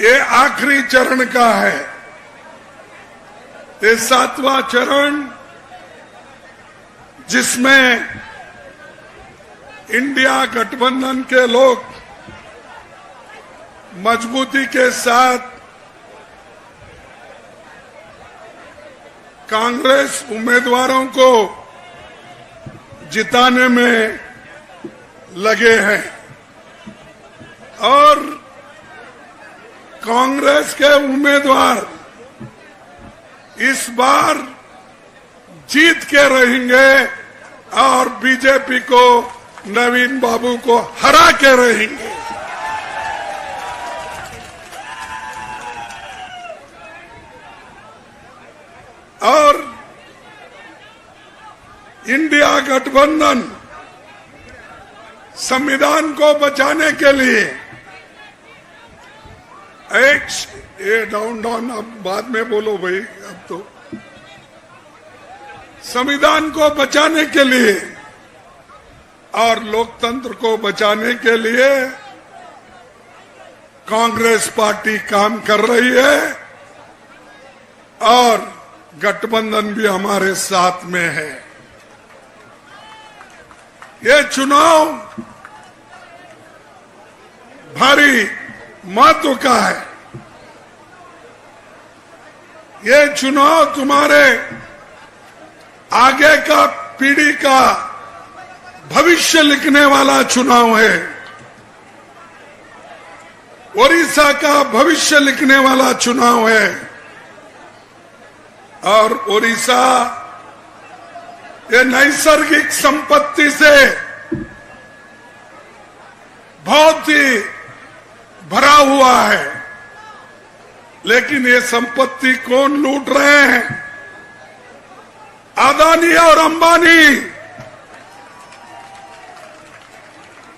ये आखिरी चरण का है। ये 7वां चरण जिसमें इंडिया गठबंधन के लोग मजबूती के साथ कांग्रेस उम्मीदवारों को जिताने में लगे हैं और कांग्रेस के उम्मीदवार इस बार जीत के रहेंगे और बीजेपी को नवीन बाबू को हरा के रहेंगे। और इंडिया गठबंधन संविधान को बचाने के लिए ये डाउन अब बाद में बोलो भाई, अब तो संविधान को बचाने के लिए और लोकतंत्र को बचाने के लिए कांग्रेस पार्टी काम कर रही है और गठबंधन भी हमारे साथ में है। ये चुनाव भारी महत्व का है। ये चुनाव तुम्हारे आगे का पीढ़ी का भविष्य लिखने वाला चुनाव है। ओडिशा का भविष्य लिखने वाला चुनाव है और ओडिशा ये नैसर्गिक संपत्ति से बहुत ही भरा हुआ है, लेकिन ये संपत्ति कौन लूट रहे हैं? अदानी और अंबानी,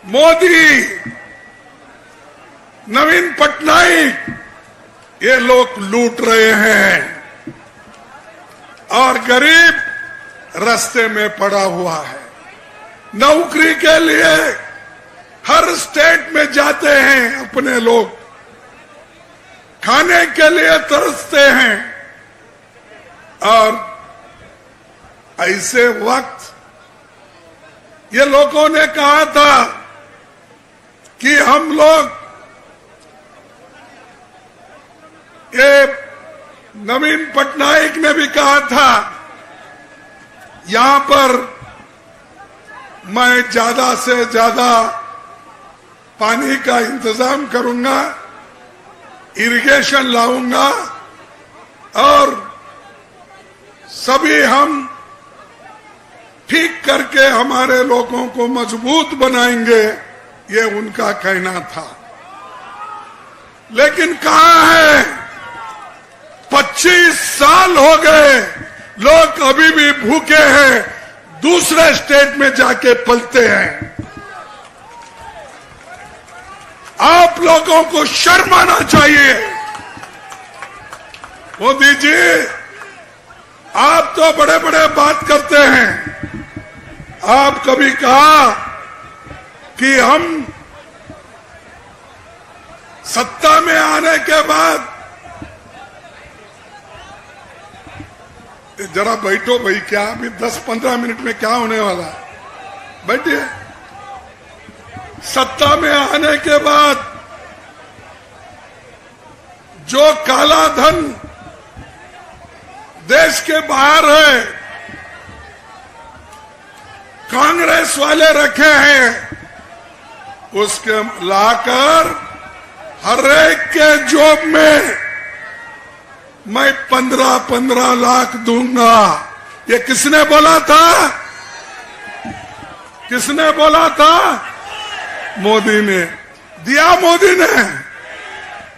मोदी, नवीन पटनायक, ये लोग लूट रहे हैं और गरीब रास्ते में पड़ा हुआ है। नौकरी के लिए हर स्टेट में जाते हैं अपने लोग, खाने के लिए तरसते हैं और ऐसे वक्त ये लोगों ने कहा था कि हम लोग ये नवीन पटनायक ने भी कहा था यहां पर मैं ज्यादा से ज्यादा पानी का इंतजाम करूंगा, इरिगेशन लाऊंगा और सभी हम ठीक करके हमारे लोगों को मजबूत बनाएंगे, ये उनका कहना था। लेकिन कहां है? 25 साल हो गए, लोग अभी भी भूखे हैं, दूसरे स्टेट में जाके पलते हैं। आप लोगों को शर्म आना चाहिए। मोदी जी, आप तो बड़े बड़े बात करते हैं। आप कभी कहा कि हम सत्ता में आने के बाद, जरा बैठो भाई, क्या अभी 10-15 मिनट में क्या होने वाला है? बैठिए। सत्ता में आने के बाद जो काला धन देश के बाहर है, कांग्रेस वाले रखे हैं, उसके लाकर हर एक के जॉब में मैं 15-15 लाख दूंगा। ये किसने बोला था? किसने बोला था? मोदी ने दिया। मोदी ने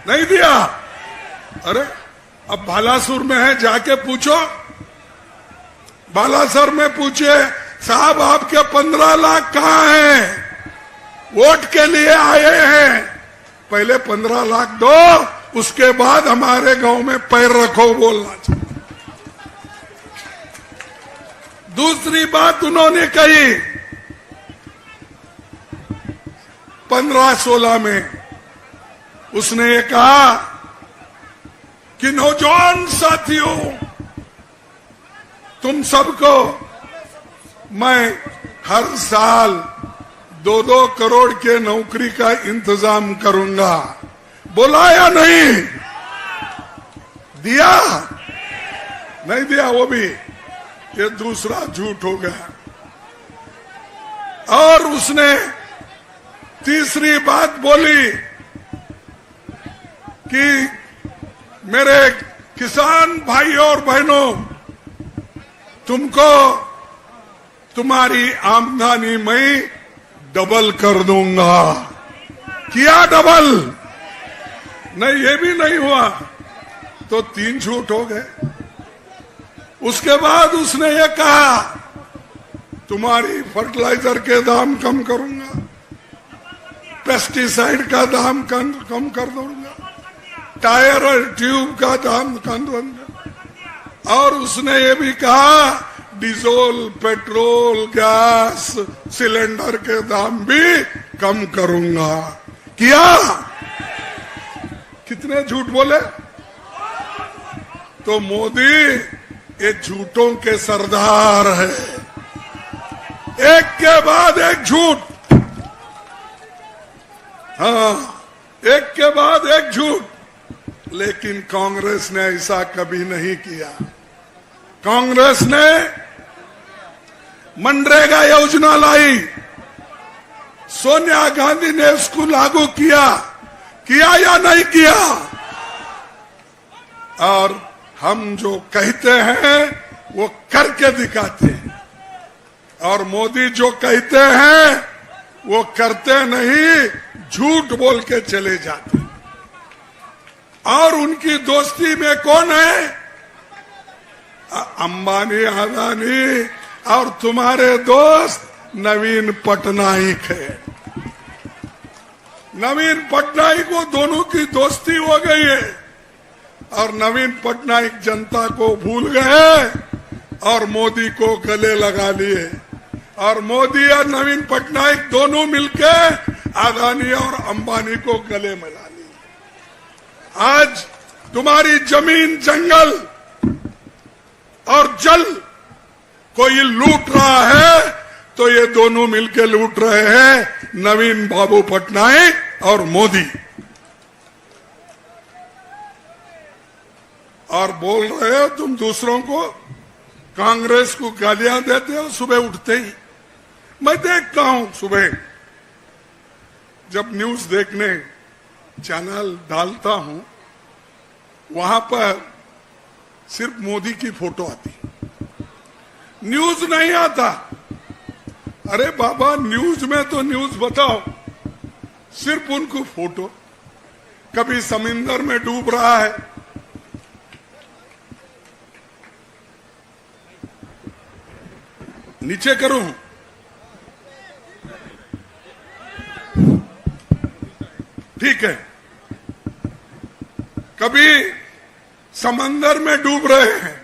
नहीं दिया। अरे अब बालासुर में है, जाके पूछो, बालासुर में पूछे, साहब आपके 15 लाख कहां हैं? वोट के लिए आए हैं, पहले 15 लाख दो, उसके बाद हमारे गांव में पैर रखो, बोलना चाहिए। दूसरी बात उन्होंने कही 15-16 में, उसने ये कहा कि नौजवान साथियों, तुम सबको मैं हर साल 2-2 करोड़ के नौकरी का इंतजाम करूंगा। बोला या नहीं? दिया? नहीं दिया, वो भी ये दूसरा झूठ हो गया। और उसने तीसरी बात बोली कि मेरे किसान भाइयों और बहनों, तुमको तुम्हारी आमदनी में डबल कर दूंगा। किया डबल? नहीं, ये भी नहीं हुआ, तो 3 झूठ हो गए। उसके बाद उसने ये कहा तुम्हारी फर्टिलाइजर के दाम कम करूंगा, पेस्टिसाइड का दाम कम कर दूंगा, टायर और ट्यूब का दाम कम दूंगा। और उसने ये भी कहा डीजल, पेट्रोल, गैस सिलेंडर के दाम भी कम करूंगा। किया? कितने झूठ बोले? तो मोदी ये झूठों के सरदार है, एक के बाद एक झूठ। हाँ, एक के बाद एक झूठ। लेकिन कांग्रेस ने ऐसा कभी नहीं किया। कांग्रेस ने मनरेगा योजना लाई, सोनिया गांधी ने उसको लागू किया या नहीं किया? और हम जो कहते हैं वो करके दिखाते हैं, और मोदी जो कहते हैं वो करते नहीं, झूठ बोल के चले जाते। और उनकी दोस्ती में कौन है? अंबानी, अदानी, और तुम्हारे दोस्त नवीन पटनायक है। नवीन पटनायक को दोनों की दोस्ती हो गई है, और नवीन पटनायक जनता को भूल गए और मोदी को गले लगा लिए। और मोदी और नवीन पटनायक दोनों मिलके अदानी और अंबानी को गले मिला लिए। आज तुम्हारी जमीन, जंगल और जल कोई लूट रहा है तो ये दोनों मिलके लूट रहे हैं, नवीन बाबू पटनायक और मोदी। और बोल रहे हो तुम दूसरों को, कांग्रेस को गालियां देते हो सुबह उठते ही। मैं देखता हूं सुबह जब न्यूज देखने चैनल डालता हूं, वहां पर सिर्फ मोदी की फोटो आती, न्यूज नहीं आता। अरे बाबा, न्यूज में तो न्यूज बताओ, सिर्फ उनको फोटो। कभी समुद्र में डूब रहा है, नीचे करूं, ठीक है। कभी समंदर में डूब रहे हैं,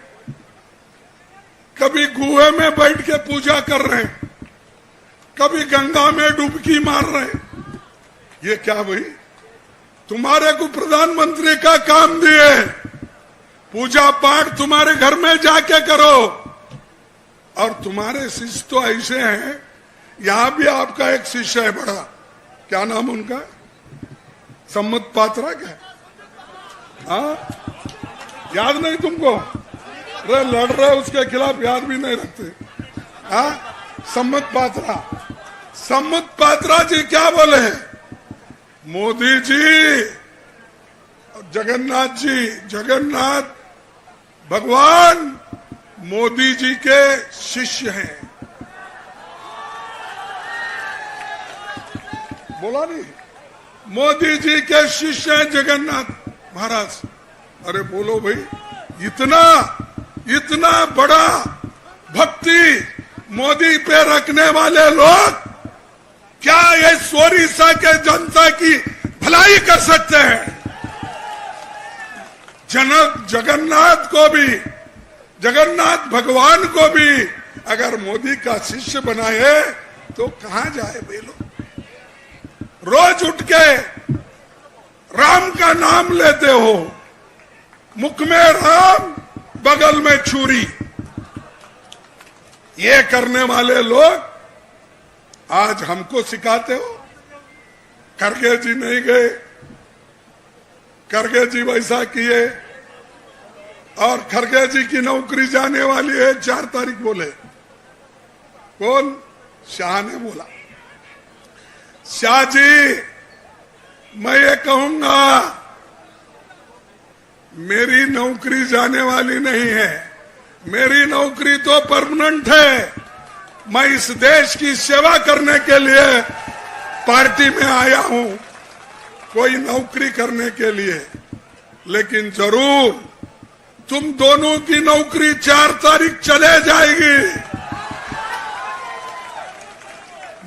कभी कुएं में बैठ के पूजा कर रहे हैं, कभी गंगा में डुबकी मार रहे हैं। ये क्या भाई? तुम्हारे को प्रधानमंत्री का काम दिए, पूजा पाठ तुम्हारे घर में जाके करो। और तुम्हारे शिष्य तो ऐसे हैं, यहां भी आपका एक शिष्य है बड़ा, क्या नाम उनका? सम्मत पात्रा क्या? हाँ, याद नहीं तुमको? अरे लड़ रहे उसके खिलाफ, याद भी नहीं रखते। हाँ, सम्मत पात्रा। सम्मत पात्रा जी क्या बोले? मोदी जी, जगन्नाथ जी, जगन्नाथ भगवान मोदी जी के शिष्य हैं। बोला नहीं? मोदी जी के शिष्य हैं जगन्नाथ महाराज। अरे बोलो भाई, इतना बड़ा भक्ति मोदी पे रखने वाले लोग क्या ये ओडिशा के जनता की भलाई कर सकते हैं? जगन्नाथ को भी, जगन्नाथ भगवान को भी अगर मोदी का शिष्य बनाए तो कहां जाए भाई लोग? रोज उठ के राम का नाम लेते हो, मुख में राम, बगल में छुरी, ये करने वाले लोग आज हमको सिखाते हो। खड़गे जी नहीं गए, खड़गे जी वैसा किए, और खड़गे जी की नौकरी जाने वाली है 4 तारीख बोले। कौन? शाह ने बोला। शाह जी, मैं ये कहूंगा, मेरी नौकरी जाने वाली नहीं है, मेरी नौकरी तो परमानेंट है। मैं इस देश की सेवा करने के लिए पार्टी में आया हूं, कोई नौकरी करने के लिए। लेकिन जरूर तुम दोनों की नौकरी 4 तारीख चले जाएगी।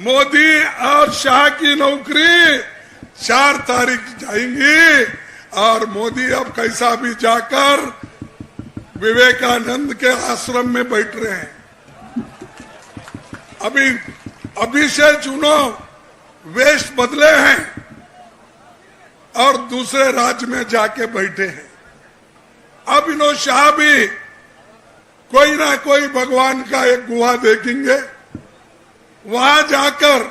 मोदी और शाह की नौकरी 4 तारीख जाएंगी, और मोदी अब कैसा भी जाकर विवेकानंद के आश्रम में बैठ रहे हैं। अभी से चुनाव वेश बदले हैं और दूसरे राज्य में जाके बैठे हैं। अब इन्हों शाह भी कोई ना कोई भगवान का एक गुहा देखेंगे, वहां जाकर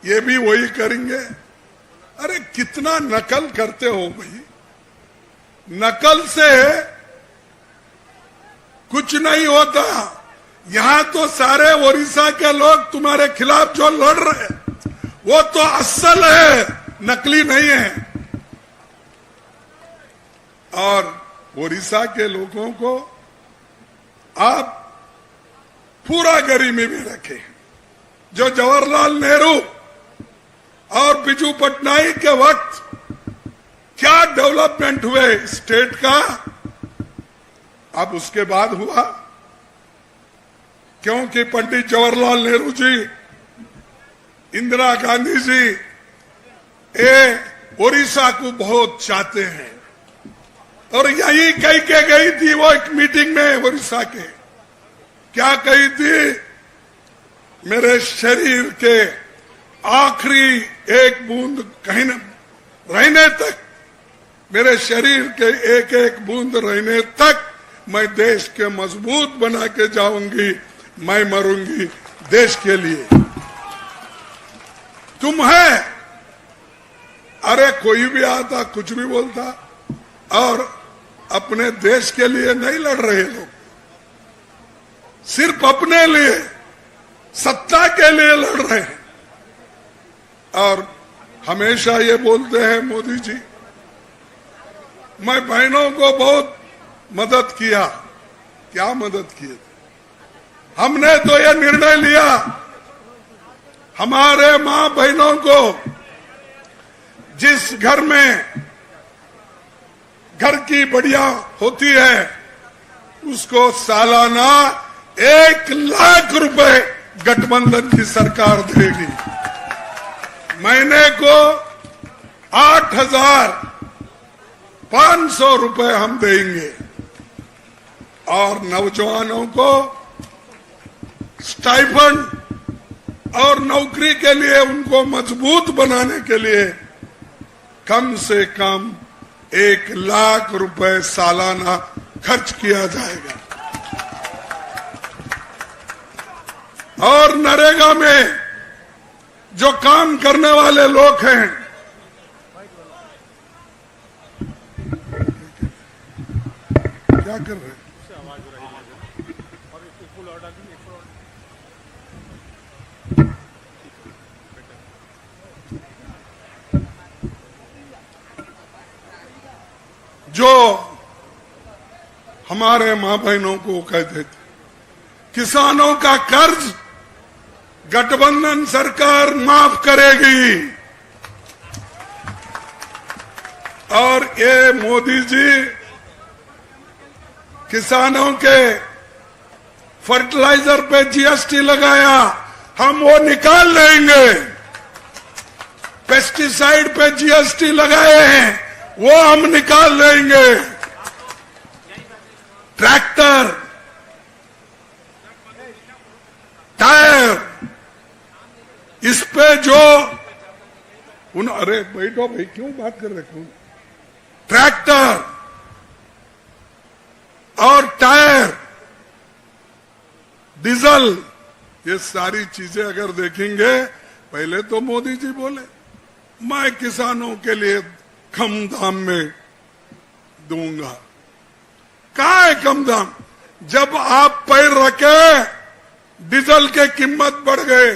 ये भी वही करेंगे। अरे कितना नकल करते हो भाई, नकल से कुछ नहीं होता। यहां तो सारे ओडिशा के लोग तुम्हारे खिलाफ जो लड़ रहे हैं वो तो असल है, नकली नहीं है। और ओडिशा के लोगों को आप पूरा गरिमा में रखे। जो जवाहरलाल नेहरू और बिजू पटनायक के वक्त क्या डेवलपमेंट हुए स्टेट का, अब उसके बाद हुआ। क्योंकि पंडित जवाहरलाल नेहरू जी, इंदिरा गांधी जी ये ओडिशा को बहुत चाहते हैं। और यही कह के गई थी वो एक मीटिंग में ओडिशा के, क्या कही थी? मेरे शरीर के आखिरी एक बूंद कहीं न रहने तक, मेरे शरीर के एक एक बूंद रहने तक मैं देश के मजबूत बना के जाऊंगी, मैं मरूंगी देश के लिए। तुम है, अरे कोई भी आता कुछ भी बोलता, और अपने देश के लिए नहीं लड़ रहे लोग, सिर्फ अपने लिए, सत्ता के लिए लड़ रहे हैं। और हमेशा ये बोलते हैं मोदी जी, मैं बहनों को बहुत मदद किया। क्या मदद किए थे? हमने तो ये निर्णय लिया, हमारे मां बहनों को जिस घर में घर की बढ़िया होती है उसको सालाना 1 लाख रुपए गठबंधन की सरकार देगी। महीने को 8,500 रुपए हम देंगे। और नौजवानों को स्टाइपेंड और नौकरी के लिए उनको मजबूत बनाने के लिए कम से कम 1 लाख रुपए सालाना खर्च किया जाएगा। और नरेगा में जो काम करने वाले लोग हैं, क्या कर रहे हैं? जो हमारे मां बहनों को कहते थे किसानों का कर्ज गठबंधन सरकार माफ करेगी। और ये मोदी जी किसानों के फर्टिलाइजर पे जीएसटी लगाया, हम वो निकाल देंगे। पेस्टिसाइड पे जीएसटी लगाए हैं, वो हम निकाल देंगे। ट्रैक्टर, टायर, इस पे जो अरे बैठो भाई, क्यों बात कर रहे हो? ट्रैक्टर, डीजल, ये सारी चीजें अगर देखेंगे, पहले तो मोदी जी बोले मैं किसानों के लिए कम दाम में दूंगा। कहाँ है कम दाम? जब आप पैर रखे डीजल के कीमत बढ़ गए।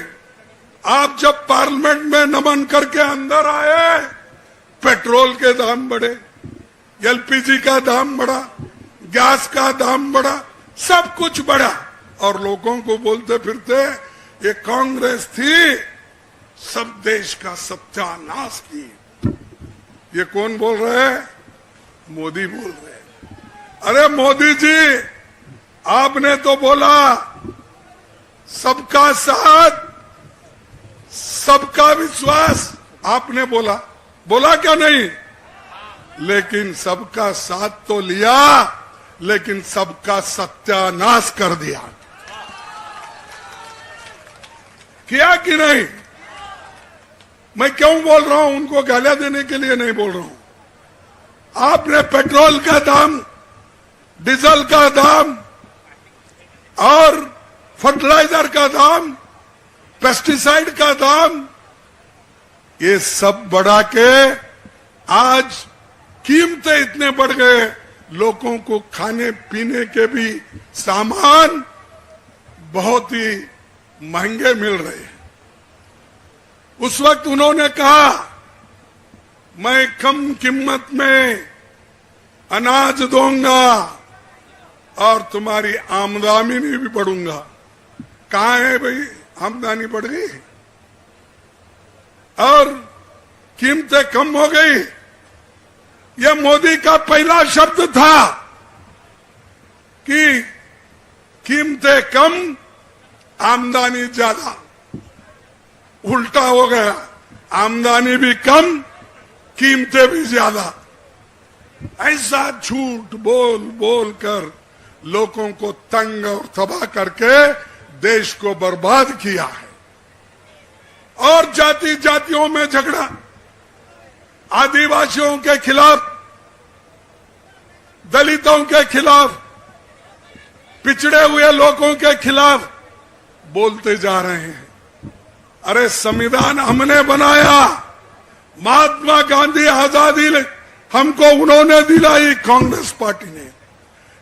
आप जब पार्लियामेंट में नमन करके अंदर आए, पेट्रोल के दाम बढ़े, एलपीजी का दाम बढ़ा, गैस का दाम बढ़ा, सब कुछ बढ़ा। और लोगों को बोलते फिरते ये कांग्रेस थी, सब देश का सत्यानाश की। ये कौन बोल रहे हैं? मोदी बोल रहे हैं। अरे मोदी जी, आपने तो बोला सबका साथ सबका विश्वास, आपने बोला क्या नहीं? लेकिन सबका साथ तो लिया, लेकिन सबका सत्यानाश कर दिया। किया कि नहीं? मैं क्यों बोल रहा हूं? उनको गालियां देने के लिए नहीं बोल रहा हूं। आपने पेट्रोल का दाम, डीजल का दाम और फर्टिलाइजर का दाम, पेस्टिसाइड का दाम, ये सब बढ़ा के आज कीमतें इतने बढ़ गए, लोगों को खाने पीने के भी सामान बहुत ही महंगे मिल रहे हैं। उस वक्त उन्होंने कहा मैं कम कीमत में अनाज दूंगा और तुम्हारी आमदनी भी बढ़ूंगा। कहाँ है भाई? आमदनी बढ़ गई और कीमतें कम हो गई। यह मोदी का पहला शब्द था कि कीमतें कम, आमदनी ज्यादा। उल्टा हो गया, आमदनी भी कम, कीमतें भी ज्यादा। ऐसा झूठ बोल बोल कर लोगों को तंग और तबाह करके देश को बर्बाद किया है। और जाति जातियों में झगड़ा, आदिवासियों के खिलाफ, दलितों के खिलाफ, पिछड़े हुए लोगों के खिलाफ बोलते जा रहे हैं। अरे संविधान हमने बनाया, महात्मा गांधी आजादी हमको उन्होंने दिलाई, कांग्रेस पार्टी ने।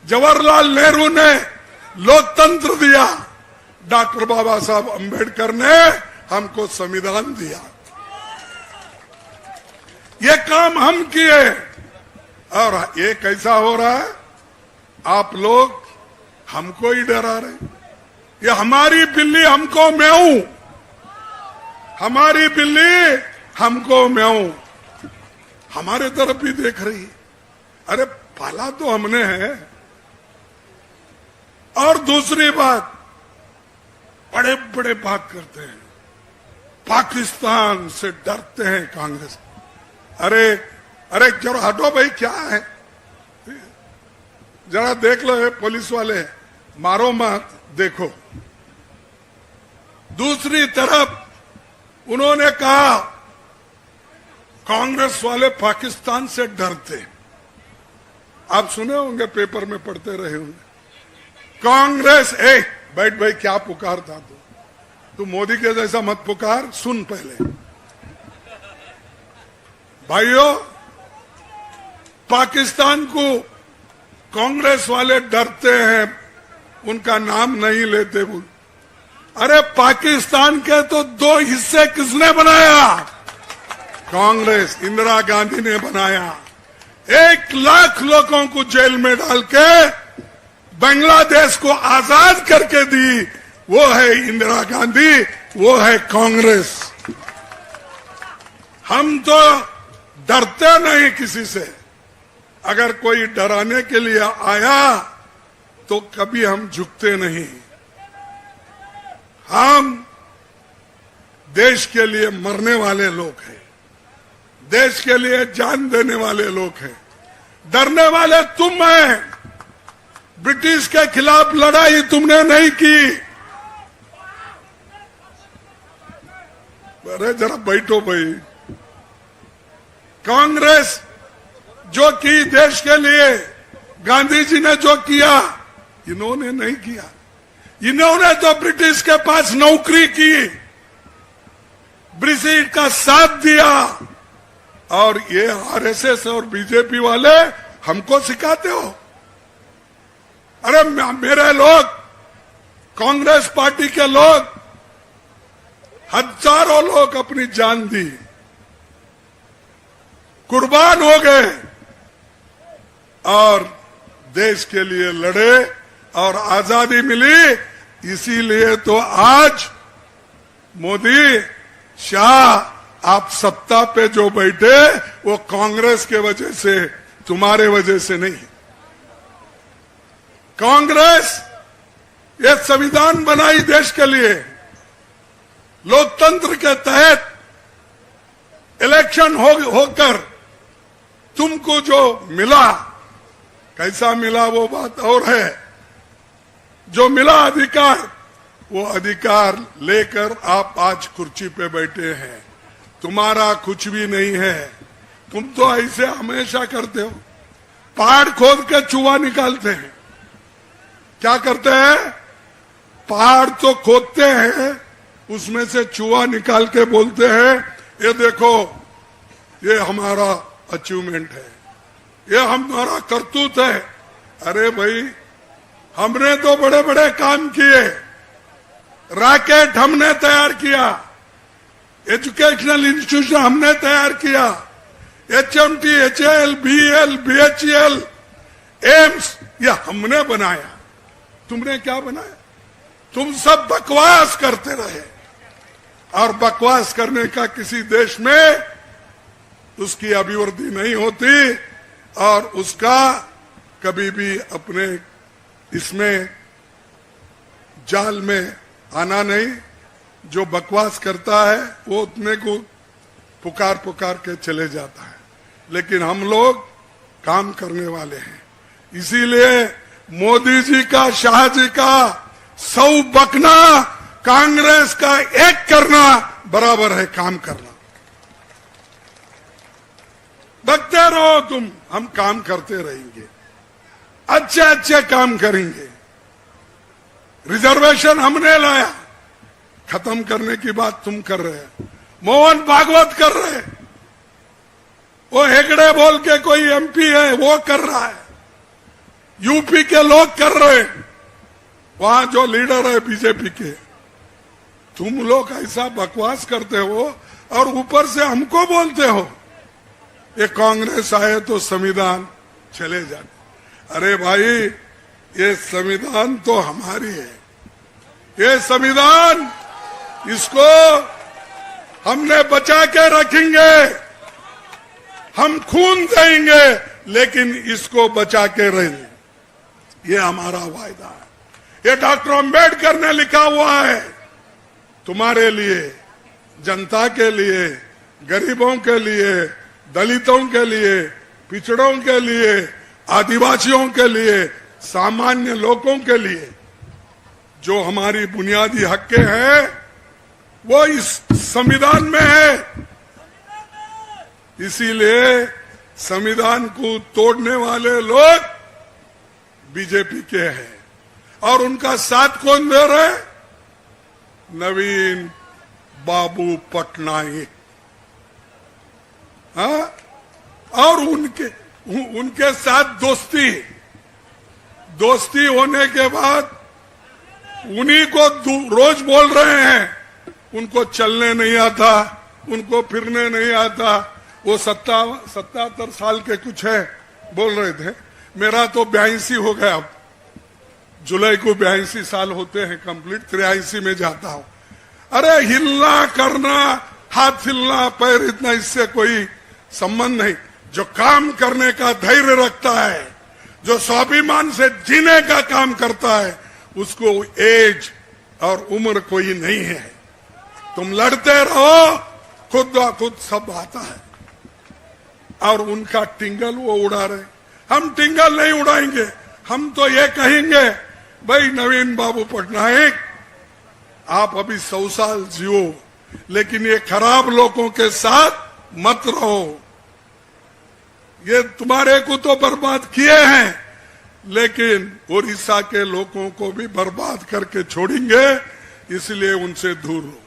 जवाहरलाल नेहरू ने लोकतंत्र दिया, डॉक्टर बाबा साहब अंबेडकर ने हमको संविधान दिया। ये काम हम किए और ये कैसा हो रहा है? आप लोग हमको ही डरा रहे। ये हमारी बिल्ली हमको म्याऊं, हमारी बिल्ली हमको म्याऊं, हमारे तरफ भी देख रही। अरे पाला तो हमने है। और दूसरी बात, बड़े बड़े बात करते हैं, पाकिस्तान से डरते हैं कांग्रेस। अरे जरा हटो भाई, क्या है? जरा देख लो, पुलिस वाले मारो मत, देखो। दूसरी तरफ उन्होंने कहा कांग्रेस वाले पाकिस्तान से डरते। आप सुने होंगे, पेपर में पढ़ते रहे होंगे। कांग्रेस, बैठ भाई, क्या पुकारता तू मोदी के जैसा मत पुकार, सुन पहले। भाइयों, पाकिस्तान को कांग्रेस वाले डरते हैं, उनका नाम नहीं लेते। अरे पाकिस्तान के तो 2 हिस्से किसने बनाया? कांग्रेस, इंदिरा गांधी ने बनाया। 1 लाख लोगों को जेल में डाल के बांग्लादेश को आजाद करके दी, वो है इंदिरा गांधी, वो है कांग्रेस। हम तो डरते नहीं किसी से। अगर कोई डराने के लिए आया तो कभी हम झुकते नहीं। हम देश के लिए मरने वाले लोग हैं, देश के लिए जान देने वाले लोग हैं। डरने वाले तुम हैं। ब्रिटिश के खिलाफ लड़ाई तुमने नहीं की। अरे जरा बैठो भाई। कांग्रेस जो की देश के लिए, गांधी जी ने जो किया, इन्होंने नहीं किया। इन्होंने तो ब्रिटिश के पास नौकरी की, ब्रिटिश का साथ दिया, और ये आरएसएस और बीजेपी वाले हमको सिखाते हो। अरे मेरे लोग, कांग्रेस पार्टी के लोग, हजारों लोग अपनी जान दी, कुर्बान हो गए और देश के लिए लड़े और आजादी मिली। इसीलिए तो आज मोदी, शाह, आप सत्ता पे जो बैठे वो कांग्रेस के वजह से, तुम्हारे वजह से नहीं। कांग्रेस ये संविधान बनाई देश के लिए, लोकतंत्र के तहत इलेक्शन होकर तुमको जो मिला, कैसा मिला वो बात और है। जो मिला अधिकार, वो अधिकार लेकर आप आज कुर्सी पे बैठे हैं। तुम्हारा कुछ भी नहीं है। तुम तो ऐसे हमेशा करते हो, पहाड़ खोद के चूहा निकालते हैं। क्या करते हैं? पहाड़ तो खोदते हैं, उसमें से चूहा निकाल के बोलते हैं ये देखो, ये हमारा अचीवमेंट है, ये हमारा करतूत है। अरे भाई, हमने तो बड़े बड़े काम किए, रॉकेट हमने तैयार किया, एजुकेशनल इंस्टीट्यूशन हमने तैयार किया, HMT, HAL, BEL, BHEL, AIIMS, ये हमने बनाया। तुमने क्या बनाया? तुम सब बकवास करते रहे, और बकवास करने का किसी देश में उसकी अभिवृद्धि नहीं होती, और उसका कभी भी अपने इसमें जाल में आना नहीं। जो बकवास करता है वो उतने को पुकार पुकार के चले जाता है, लेकिन हम लोग काम करने वाले हैं। इसीलिए मोदी जी का, शाह जी का 100 बकना, कांग्रेस का 1 करना बराबर है काम करना। बकते रहो तुम, हम काम करते रहेंगे, अच्छे अच्छे काम करेंगे। रिजर्वेशन हमने लाया, खत्म करने की बात तुम कर रहे हैं। मोहन भागवत कर रहे हैं, वो हेगड़े बोल के कोई MP है वो कर रहा है, यूपी के लोग कर रहे हैं, वहां जो लीडर है बीजेपी के। तुम लोग ऐसा बकवास करते हो और ऊपर से हमको बोलते हो ये कांग्रेस आए तो संविधान चले जाने। अरे भाई, ये संविधान तो हमारी है, ये संविधान, इसको हमने बचा के रखेंगे, हम खून देंगे, लेकिन इसको बचा के रहेंगे। ये हमारा वायदा है। ये डॉक्टर अंबेडकर ने लिखा हुआ है, तुम्हारे लिए, जनता के लिए, गरीबों के लिए, दलितों के लिए, पिछड़ों के लिए, आदिवासियों के लिए, सामान्य लोगों के लिए। जो हमारी बुनियादी हक हैं वो इस संविधान में है। इसीलिए संविधान को तोड़ने वाले लोग बीजेपी के हैं, और उनका साथ कौन दे रहे? नवीन बाबू पटनायक। हाँ, और उनके साथ दोस्ती होने के बाद उन्हीं को रोज बोल रहे हैं उनको चलने नहीं आता, उनको फिरने नहीं आता। वो 77 साल के कुछ है बोल रहे थे, मेरा तो 82 हो गया, अब जुलाई को 82 साल होते हैं कंप्लीट, 83 में जाता हूं। अरे हिलना करना, हाथ हिलना, पैर इतना, इससे कोई संबंध नहीं। जो काम करने का धैर्य रखता है, जो स्वाभिमान से जीने का काम करता है, उसको एज और उम्र कोई नहीं है। तुम लड़ते रहो, खुद ब खुद सब आता है। और उनका टिंगल वो उड़ा रहे, हम टिंगल नहीं उड़ाएंगे। हम तो ये कहेंगे, भाई नवीन बाबू पटनायक, आप अभी 100 साल जियो, लेकिन ये खराब लोगों के साथ मत रहो। ये तुम्हारे को तो बर्बाद किए हैं, लेकिन उड़ीसा के लोगों को भी बर्बाद करके छोड़ेंगे, इसलिए उनसे दूर रहो।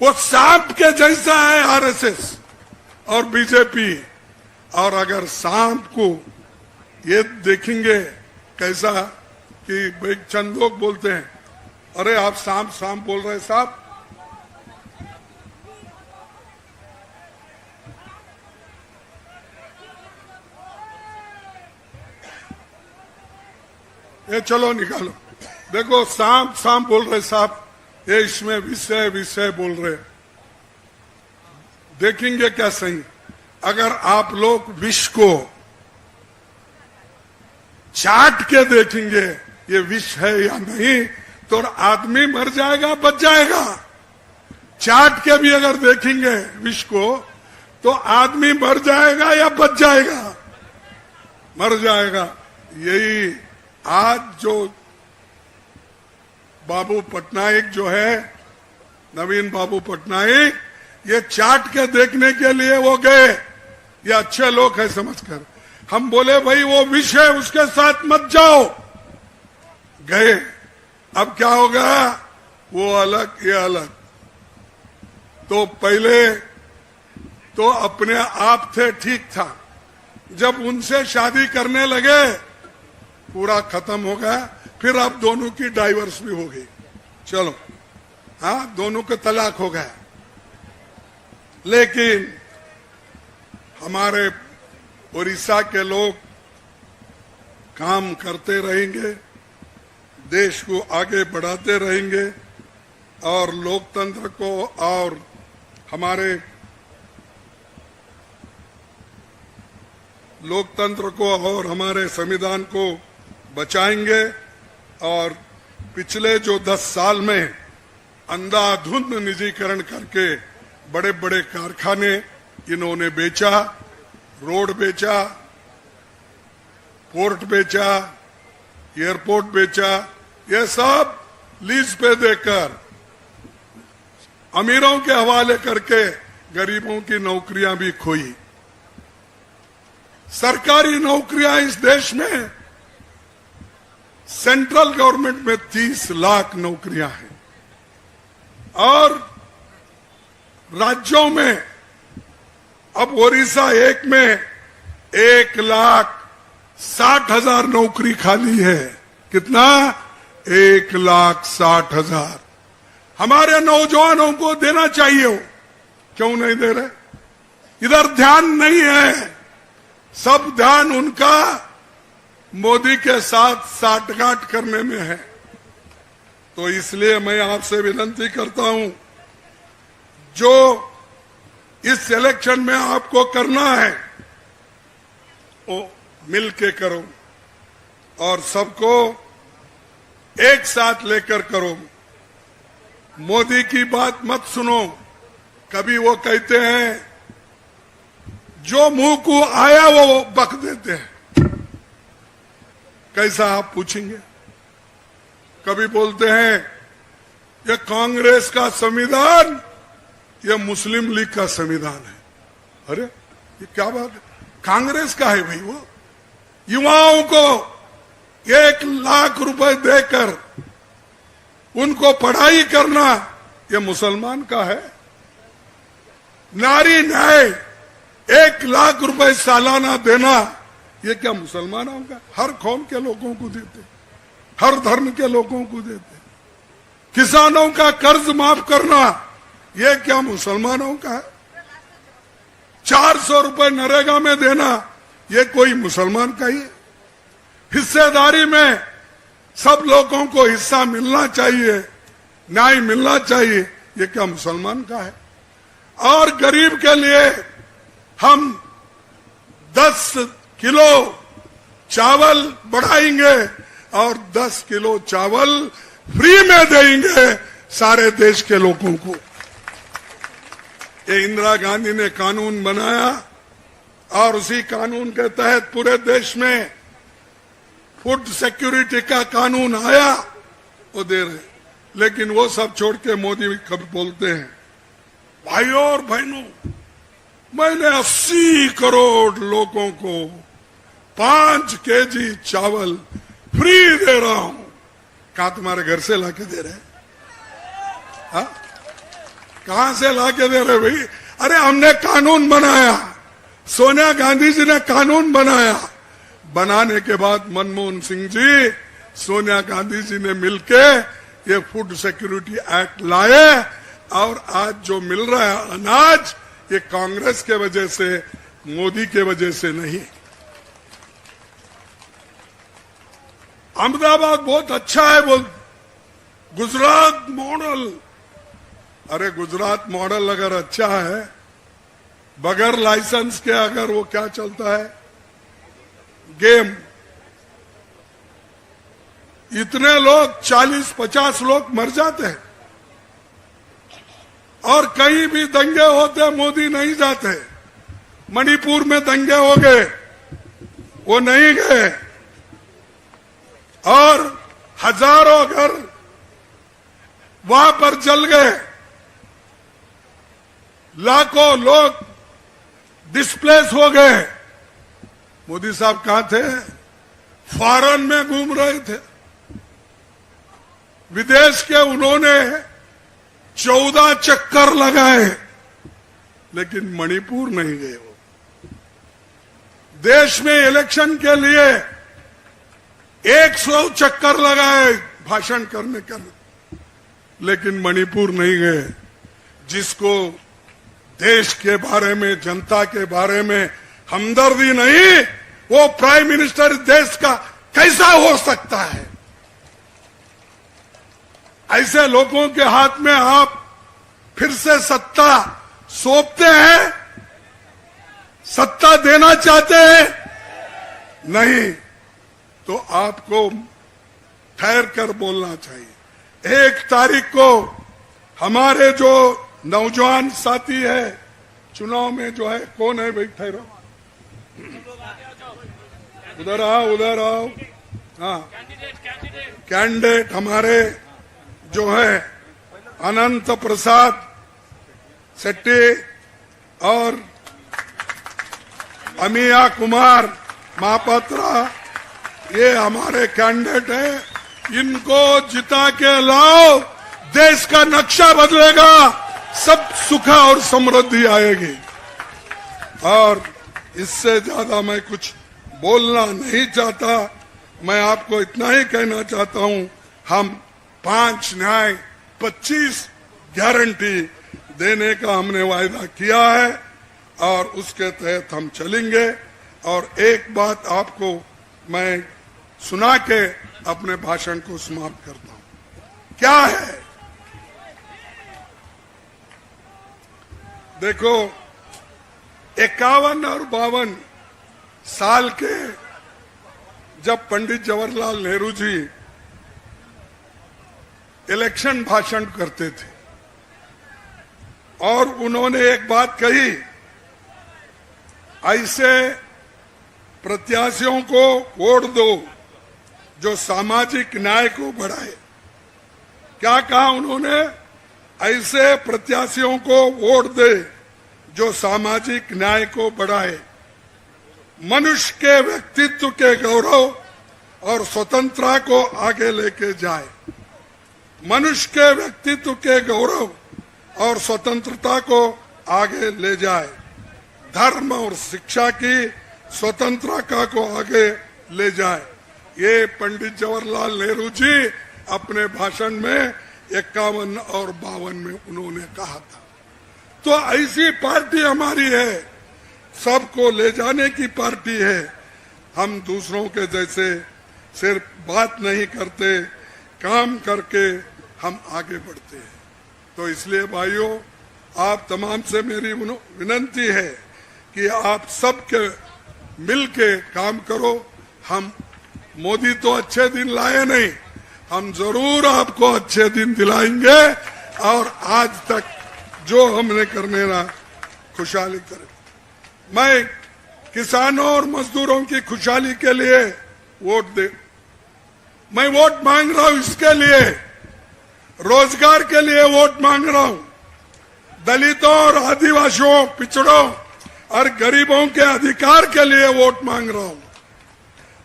वो सांप के जैसा है आरएसएस और बीजेपी। और अगर सांप को ये देखेंगे कैसा कि भाई चंद लोग बोलते हैं, अरे आप सांप सांप बोल रहे साहब, ये चलो निकालो, देखो सांप सांप बोल रहे साहब, ये इसमें विषय विषय बोल रहे। देखेंगे क्या सही, अगर आप लोग विष को चाट के देखेंगे ये विष है या नहीं, तो आदमी मर जाएगा बच जाएगा। चाट के भी अगर देखेंगे विष को तो आदमी मर जाएगा या बच जाएगा, मर जाएगा। यही आज जो बाबू पटनायक जो है, नवीन बाबू पटनायक, ये चाट के देखने के लिए वो गए, ये अच्छे लोग हैं समझकर। हम बोले भाई वो विष है उसके साथ मत जाओ, गए। अब क्या होगा, वो अलग ये अलग। तो पहले तो अपने आप थे, ठीक था, जब उनसे शादी करने लगे पूरा खत्म हो गया। फिर अब दोनों की डाइवर्स भी हो गई, चलो हाँ दोनों के तलाक हो गया। लेकिन हमारे उड़ीसा के लोग काम करते रहेंगे, देश को आगे बढ़ाते रहेंगे और लोकतंत्र को और हमारे लोकतंत्र को और हमारे संविधान को बचाएंगे। और पिछले जो 10 साल में अंधाधुंध निजीकरण करके बड़े बड़े कारखाने इन्होंने बेचा, रोड बेचा, पोर्ट बेचा, एयरपोर्ट बेचा, ये सब लीज पे देकर अमीरों के हवाले करके गरीबों की नौकरियां भी खोई। सरकारी नौकरियां इस देश में सेंट्रल गवर्नमेंट में 30 लाख नौकरियां हैं और राज्यों में अब उड़ीसा एक में 1,60,000 नौकरी खाली है। कितना? 1,60,000। हमारे नौजवानों को देना चाहिए, हो क्यों नहीं दे रहे? इधर ध्यान नहीं है, सब ध्यान उनका मोदी के साथ साठगांठ करने में है। तो इसलिए मैं आपसे विनती करता हूं, जो इस इलेक्शन में आपको करना है वो मिल के करो और सबको एक साथ लेकर करो। मोदी की बात मत सुनो। कभी वो कहते हैं जो मुंह को आया वो बक देते हैं। कैसा आप पूछेंगे? कभी बोलते हैं ये कांग्रेस का संविधान, ये मुस्लिम लीग का संविधान है। अरे ये क्या बात है? कांग्रेस का है भाई वो। युवाओं को 1 लाख रुपए देकर उनको पढ़ाई करना, ये मुसलमान का है। नारी न्याय 1 लाख रुपए सालाना देना, ये क्या मुसलमानों का? हर कौम के लोगों को देते, हर धर्म के लोगों को देते। किसानों का कर्ज माफ करना, ये क्या मुसलमानों का है? 400 रुपए नरेगा में देना, ये कोई मुसलमान का ही है? हिस्सेदारी में सब लोगों को हिस्सा मिलना चाहिए, न्याय मिलना चाहिए, ये क्या मुसलमान का है? और गरीब के लिए हम 10 किलो चावल बढ़ाएंगे और 10 किलो चावल फ्री में देंगे सारे देश के लोगों को। ये इंदिरा गांधी ने कानून बनाया और उसी कानून के तहत पूरे देश में फूड सिक्योरिटी का कानून आया, वो दे रहे। लेकिन वो सब छोड़ के मोदी कब बोलते हैं, भाइयों और बहनों, मैंने 80 करोड़ लोगों को 5 केजी चावल फ्री दे रहा हूं। कहा तुम्हारे घर से लाके दे रहे? हाँ, कहां से लाके दे रहे भाई? अरे हमने कानून बनाया, सोनिया गांधी जी ने कानून बनाया। बनाने के बाद मनमोहन सिंह जी, सोनिया गांधी जी ने मिलके ये फूड सिक्योरिटी एक्ट लाए और आज जो मिल रहा है अनाज, ये कांग्रेस के वजह से, मोदी के वजह से नहीं। अहमदाबाद बहुत अच्छा है, वो गुजरात मॉडल। अरे गुजरात मॉडल अगर अच्छा है, बगैर लाइसेंस के अगर वो क्या चलता है, गेम, इतने लोग 40-50 लोग मर जाते हैं और कहीं भी दंगे होते मोदी नहीं जाते। मणिपुर में दंगे हो गए, वो नहीं गए और हजारों घर वहां पर जल गए, लाखों लोग डिस्प्लेस हो गए। मोदी साहब कहां थे? फॉरेन में घूम रहे थे। विदेश के उन्होंने 14 चक्कर लगाए, लेकिन मणिपुर नहीं गए। वो देश में इलेक्शन के लिए 100 चक्कर लगाए भाषण करने का, लेकिन मणिपुर नहीं गए। जिसको देश के बारे में, जनता के बारे में हमदर्दी नहीं, वो प्राइम मिनिस्टर देश का कैसा हो सकता है? ऐसे लोगों के हाथ में आप फिर से सत्ता सौंपते हैं? सत्ता देना चाहते हैं? नहीं, तो आपको ठहर कर बोलना चाहिए। 1 तारीख को हमारे जो नौजवान साथी है, चुनाव में जो है, कौन है भाई? ठहरो, उधर आओ, उधर आओ। हाँ, कैंडिडेट हमारे जो है अनंत प्रसाद शेट्टी और अमिया कुमार महापात्रा, ये हमारे कैंडिडेट हैं। इनको जिता के लाओ, देश का नक्शा बदलेगा, सब सुख और समृद्धि आएगी। और इससे ज्यादा मैं कुछ बोलना नहीं चाहता। मैं आपको इतना ही कहना चाहता हूं, हम 5 न्याय 25 गारंटी देने का हमने वायदा किया है और उसके तहत हम चलेंगे। और एक बात आपको मैं सुना के अपने भाषण को समाप्त करता हूं। क्या है? देखो, 51 और 52 साल के जब पंडित जवाहरलाल नेहरू जी इलेक्शन भाषण करते थे और उन्होंने एक बात कही, ऐसे प्रत्याशियों को वोट दो जो सामाजिक न्याय को बढ़ाए। क्या कहा उन्होंने? ऐसे प्रत्याशियों को वोट दे जो सामाजिक न्याय को बढ़ाए, मनुष्य के व्यक्तित्व के गौरव और स्वतंत्रता को आगे लेके जाए। मनुष्य के व्यक्तित्व के गौरव और स्वतंत्रता को आगे ले जाए, धर्म और शिक्षा की स्वतंत्रता को आगे ले जाए। ये पंडित जवाहरलाल नेहरू जी अपने भाषण में 51 और 52 में उन्होंने कहा था। तो ऐसी पार्टी हमारी है, सबको ले जाने की पार्टी है। हम दूसरों के जैसे सिर्फ बात नहीं करते, काम करके हम आगे बढ़ते हैं। तो इसलिए भाइयों, आप तमाम से मेरी विनती है कि आप सबके मिल के काम करो। हम मोदी तो अच्छे दिन लाए नहीं, हम जरूर आपको अच्छे दिन दिलाएंगे और आज तक जो हमने करने ना खुशहाली करे। मैं किसानों और मजदूरों की खुशहाली के लिए वोट दे, मैं वोट मांग रहा हूं, इसके लिए रोजगार के लिए वोट मांग रहा हूं, दलितों और आदिवासियों, पिछड़ों और गरीबों के अधिकार के लिए वोट मांग रहा हूं।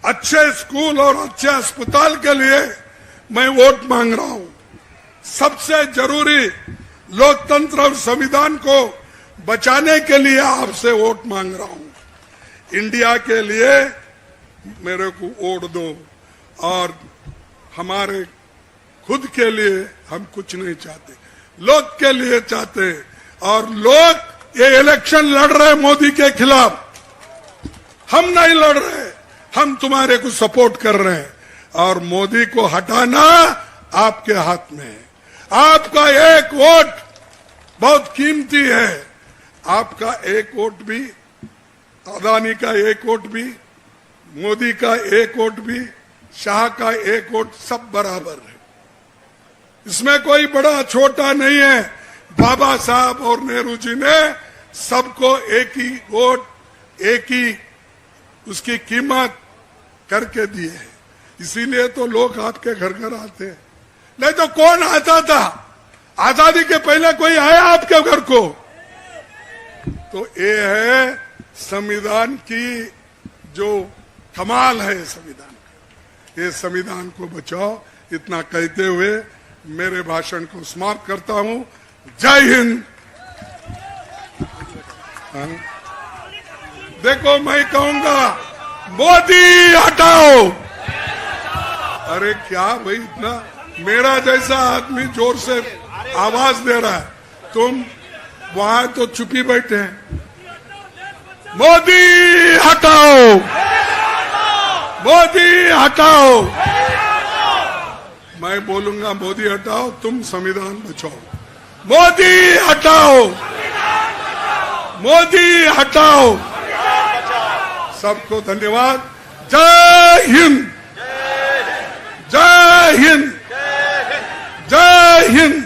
अच्छे स्कूल और अच्छे अस्पताल के लिए मैं वोट मांग रहा हूं। सबसे जरूरी लोकतंत्र और संविधान को बचाने के लिए आपसे वोट मांग रहा हूं। इंडिया के लिए मेरे को वोट दो और हमारे खुद के लिए हम कुछ नहीं चाहते, लोग के लिए चाहते। और लोग ये इलेक्शन लड़ रहे मोदी के खिलाफ, हम नहीं लड़ रहे, हम तुम्हारे को सपोर्ट कर रहे हैं। और मोदी को हटाना आपके हाथ में है। आपका एक वोट बहुत कीमती है। आपका एक वोट भी, अदानी का एक वोट भी, मोदी का एक वोट भी, शाह का एक वोट, सब बराबर है। इसमें कोई बड़ा छोटा नहीं है। बाबा साहब और नेहरू जी ने सबको एक ही वोट, एक ही उसकी कीमत करके दी है। इसीलिए तो लोग आपके घर घर आते हैं। नहीं तो कौन आता था? आजादी के पहले कोई आया आपके घर को? तो ये है संविधान की जो कमाल है संविधान का। ये संविधान को बचाओ। इतना कहते हुए मेरे भाषण को समाप्त करता हूं। जय हिंद। देखो, मैं कहूंगा मोदी हटाओ। अरे क्या भाई, इतना मेरा जैसा आदमी जोर से आवाज दे रहा है, तुम वहां तो चुपी बैठे हैं। मोदी हटाओ, मोदी हटाओ। मैं बोलूंगा मोदी हटाओ, तुम संविधान बचाओ। मोदी हटाओ, मोदी हटाओ। सबको धन्यवाद। जय हिंद, जय हिंद, जय हिंद,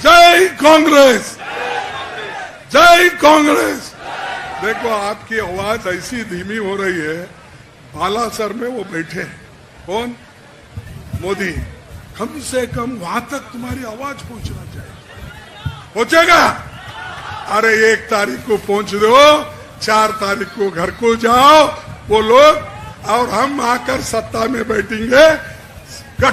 जय कांग्रेस, जय कांग्रेस। देखो, आपकी आवाज ऐसी धीमी हो रही है, बालासर में वो बैठे हैं। कौन? मोदी। कम से कम वहां तक तुम्हारी आवाज पहुंचना चाहिए। पहुंचेगा? अरे 1 तारीख को पहुंच दो, 4 तारीख को घर को जाओ वो लोग, और हम आकर सत्ता में बैठेंगे।